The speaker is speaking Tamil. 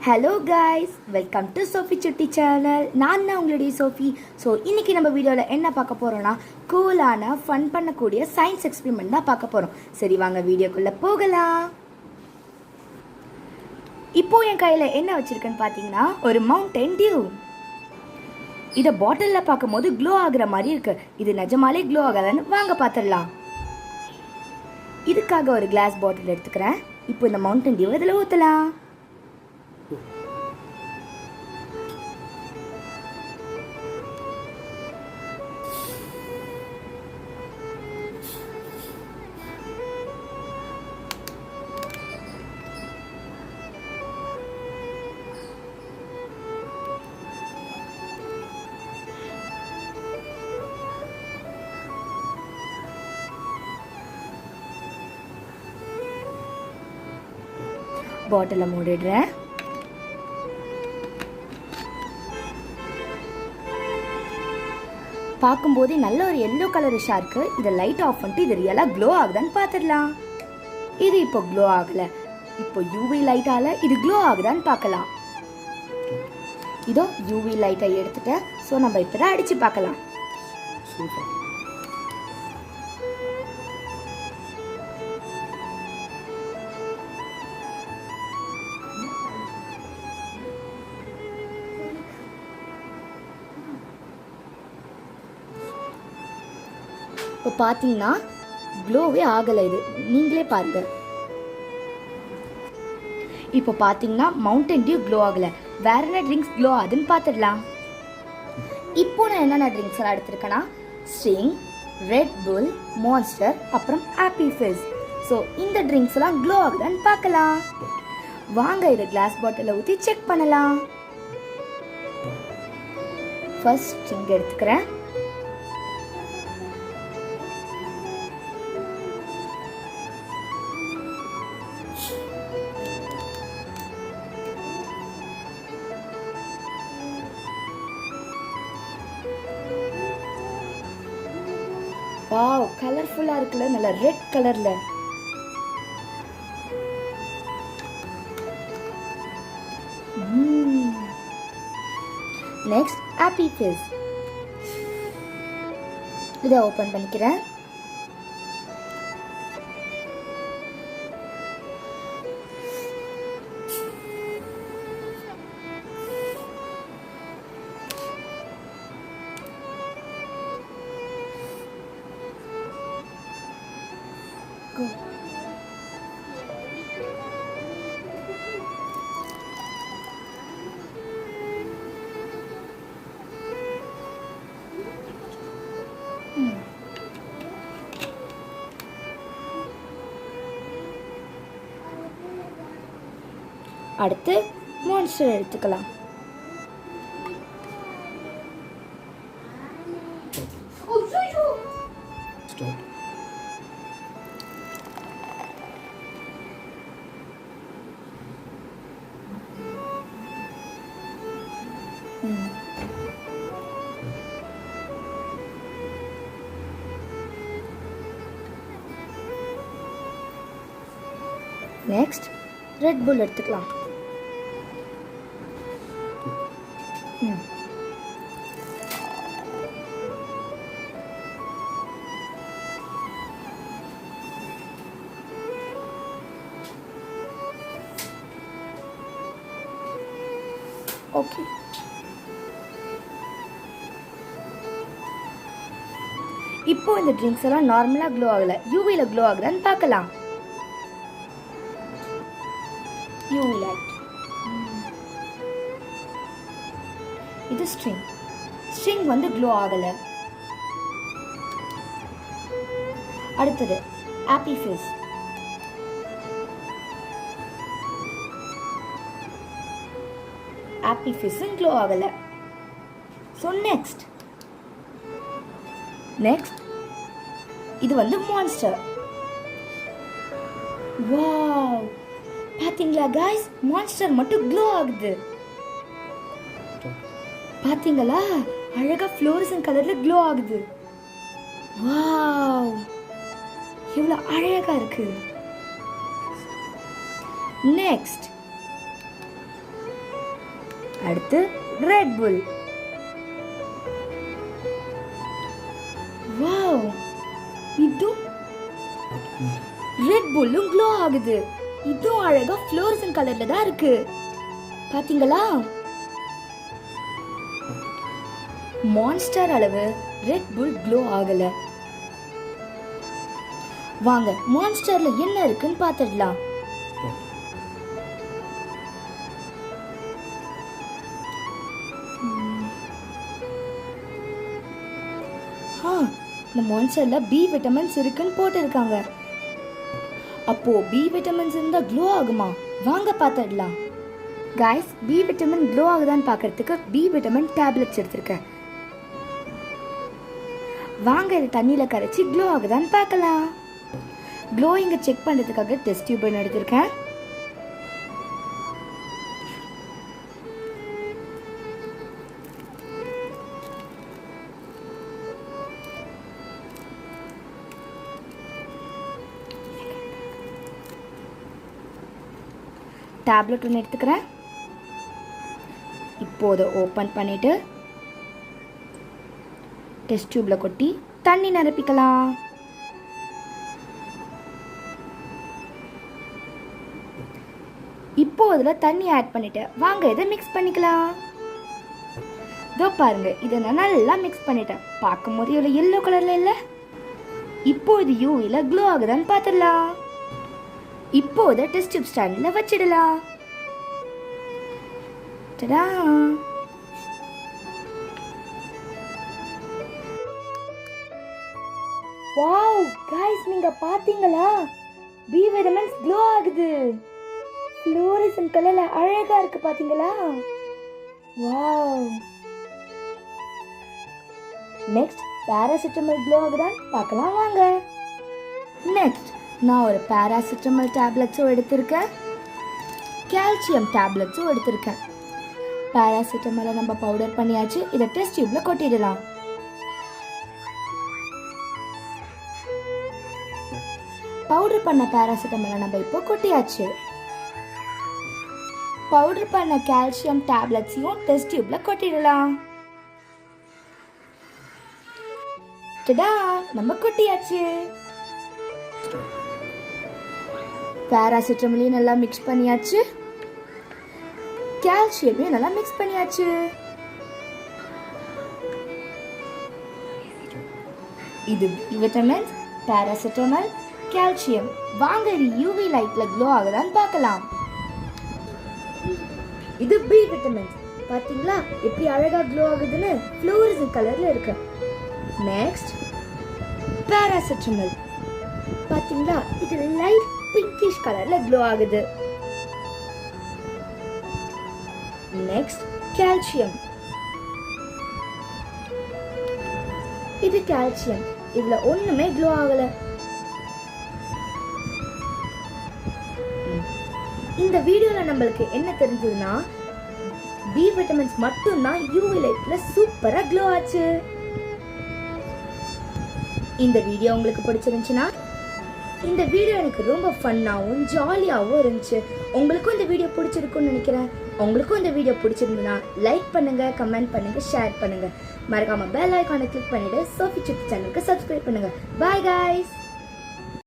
Hello guys, welcome to Sophie சுட்டி சேனல். நான் தான் உங்களுடைய சோஃபி. ஸோ இன்றைக்கி நம்ம வீடியோவில் என்ன பார்க்க போகிறோன்னா, கூலான ஃபன் பண்ணக்கூடிய சயின்ஸ் எக்ஸ்பெரிமெண்ட் தான் பார்க்க போகிறோம். சரி, வாங்க வீடியோக்குள்ளே போகலாம். இப்போது என் கையில் என்ன வச்சுருக்கேன்னு பார்த்தீங்கன்னா, ஒரு மவுண்டன் டியூ. இதை பாட்டிலில் பார்க்கும்போது க்ளோ ஆகுற மாதிரி இருக்குது. இது நிஜமாலே க்ளோ ஆகலன்னு வாங்க பார்த்துடலாம். இதுக்காக ஒரு கிளாஸ் பாட்டில் எடுத்துக்கிறேன். இப்போ இந்த மவுண்டன் டியூ இதில் ஊற்றலாம். பாட்டிலை மூடிடுறேன். பார்க்கும்போதே நல்ல ஒரு எல்லோ கலரிஷா இருக்கு. இதை லைட் ஆஃப் பண்ணிட்டு இது ரியலா க்ளோ ஆகுதான்னு பார்த்துடலாம். இது இப்போ க்ளோ ஆகல. இப்போ யூவி லைட்டால இது க்ளோ ஆகுதான்னு பார்க்கலாம். இதோ யூவி லைட்டை எடுத்துட்டேன். ஸோ நம்ம இப்போ தான் அடிச்சு பார்க்கலாம். இப்போ பார்த்தீங்கன்னா க்ளோவே ஆகலை. இது நீங்களே பாருங்க. இப்போ பார்த்தீங்கன்னா மவுண்டன் டியூ க்ளோ ஆகலை. வேற என்ன ட்ரிங்க்ஸ் க்ளோ ஆகுதுன்னு பார்த்துடலாம். இப்போ நான் என்னென்ன ட்ரிங்க்ஸ் எல்லாம் எடுத்திருக்கேன்னா, ஸ்ட்ரிங், ரெட் புல், மான்ஸ்டர், அப்புறம் ஆப்பி ஃபிஸ். ஸோ இந்த ட்ரிங்க்ஸ் எல்லாம் க்ளோ ஆகுதான்னு பார்க்கலாம். வாங்க இதை கிளாஸ் பாட்டிலில் ஊற்றி செக் பண்ணலாம். ஃபர்ஸ்ட் ஸ்ட்ரிங் எடுத்துக்கிறேன். வாவ், கலர்ஃபுல்லா இருக்குல்ல, நல்ல ரெட் கலர்ல. நெக்ஸ்ட் ஆப்பி ஃபிஸ். இதை ஓபன் பண்ணிக்கிறேன். Go. அடுத்து மான்ஸ்டர் எடுத்துக்கலாம். நெக்ஸ்ட் ரெட் புல் எடுத்துக்கலாம். ஓகே, இப்போ இந்த ட்ரிங்க்ஸ் எல்லாம் நார்மலா க்ளோ ஆகல, யூவில க்ளோ ஆகுதான்னு பார்க்கலாம். UV light. இது ஸ்ட்ரிங். ஸ்ட்ரிங் வந்து க்ளோ ஆகல. அடுத்தது ஆப்பி ஃபிஸ். ஆப்பி ஃபிஸ்ஸும் க்ளோ ஆகல. ஸோ நெக்ஸ்ட் இது வந்து மான்ஸ்டர். வாவ், பாத்தீங்களா गाइस, மான்ஸ்டர் மட்டும் க்ளோ ஆகுது. பாத்தீங்களா, அழகா ஃப்ளோரசன்ட் கலர்ல க்ளோ ஆகுது. வாவ், இவ்வளவு அழகா இருக்கு. நெக்ஸ்ட் அடுத்து ரெட் புல். வாவ், இது ரெட் புல்லும் க்ளோ ஆகுது. இதுவும் அழகா ஃப்ளோரசன்ட் கலர்ல தான் இருக்கு. பாத்தீங்களா? மான்ஸ்டர் அளவு ரெட் புல் க்ளோ ஆகல. வாங்க மான்ஸ்டர்ல என்ன இருக்குன்னு பாத்துடலாம். இந்த மான்ஸ்டர்ல பி விட்டமின்ஸ் இருக்குன்னு போட்டிருக்காங்க. அப்போ பி விட்டமின்ஸ் இருந்தா க்ளோ ஆகுமா? வாங்க பாத்துடலாம். கைஸ், பி விட்டமின் க்ளோ ஆகுதான்னு பார்க்கறதுக்கு பி விட்டமின் டேப்லெட்ஸ் எடுத்திருக்கேன். வாங்க இது தண்ணியில கரைச்சி க்ளோ ஆகுதான்னு பார்க்கலாம். க்ளோயிங்க செக் பண்றதுக்காக டெஸ்ட் டியூப் எடுத்திருக்கேன். டேப்லெட் ஒன்று எடுத்துக்கிறேன். இப்போது ஓப்பன் பண்ணிட்டு டெஸ்ட் டியூப்ல கொட்டி தண்ணி நிரப்பிக்கலாம். இப்போ இதுல தண்ணி ஆட் பண்ணிட்டு வாங்க இதை மிக்ஸ் பண்ணிக்கலாம். இதோ பாருங்க, இதை நான் நல்லா மிக்ஸ் பண்ணிட்டேன். பார்க்கும்போது இவ்வளோ எல்லோ கலர்ல இல்லை. இப்போ இது யூவில க்ளோ ஆகுதான்னு பார்த்துடலாம். இப்போ இதை டெஸ்ட் டியூப் ஸ்டாண்ட்ல வச்சிடலாம். டடா! வாவ் गाइस, நீங்க பாத்தீங்களா? பி விட்டமின்ஸ் க்ளோ ஆகுது. ஃப்ளோரசன்ட் கலர்ல அழகா இருக்கு, பாத்தீங்களா? வாவ். நெக்ஸ்ட் பாராசிட்டமல் க்ளோ ஆகுதான்னு பார்க்கலாம் வாங்க. நெக்ஸ்ட் நான் ஒரு பாராசிட்டமல் டேப்லெட்ஸும் எடுத்திருக்கேன், கால்சியம் டேப்லெட்ஸும் எடுத்திருக்கேன். பாராசிட்டமலை நம்ம பவுடர் பண்ணியாச்சு. இதை டெஸ்ட் டியூப்ல கொட்டிடலாம். பவுடர் பண்ண பாராசிட்டமலை நம்ம இப்போ கொட்டியாச்சு. பவுடர் பண்ண கால்சியம் டேப்லெட்ஸையும் டெஸ்ட் டியூப்ல கொட்டிடலாம். டடா, நம்ம கொட்டியாச்சு. பாராசிட்டமலையும் நல்லா மிக்ஸ் பண்ணியாச்சு, கால்சியமையும் நல்லா மிக்ஸ் பண்ணியாச்சு. இது விட்டமின்ஸ், பாராசிட்டமல், கால்சியம். வாங்க இது யூவி லைட்ல க்ளோ ஆகுதான்னு பார்க்கலாம். இது பி விட்டமின்ஸ். பாத்தீங்களா எப்படி அழகா க்ளோ ஆகுதுன்னு? ஃப்ளோரசன்ட் கலர்ல இருக்கு. Next paracetamol. பாத்தீங்களா இது லைட் பிங்கிஷ் கலர்ல க்ளோ ஆகுது. Next calcium. இது கால்சியம். இதுல ஒண்ணுமே க்ளோ ஆகல. இந்த வீடியோல நம்மளுக்கு என்ன தெரிஞ்சதுன்னா, பி விட்டமின்ஸ் மட்டும் தான் யூவி லைட்ல சூப்பரா க்ளோ ஆச்சு. இந்த வீடியோ உங்களுக்கு பிடிச்சிருந்துச்சுன்னா, இந்த வீடியோ எனக்கு ரொம்ப ஃபன்னாகவும் ஜாலியாகவும் இருந்துச்சு. உங்களுக்கும் இந்த வீடியோ பிடிச்சிருக்குன்னு நினைக்கிறேன். உங்களுக்கும் இந்த வீடியோ பிடிச்சிருந்ததுன்னா லைக் பண்ணுங்க, கமெண்ட் பண்ணுங்க, ஷேர் பண்ணுங்க. மறக்காம பெல் ஐகானை கிளிக் பண்ணிட்டு சோஃபி சிட் சேனலுக்கு சப்ஸ்கிரைப் பண்ணுங்க. பாய் गाइस.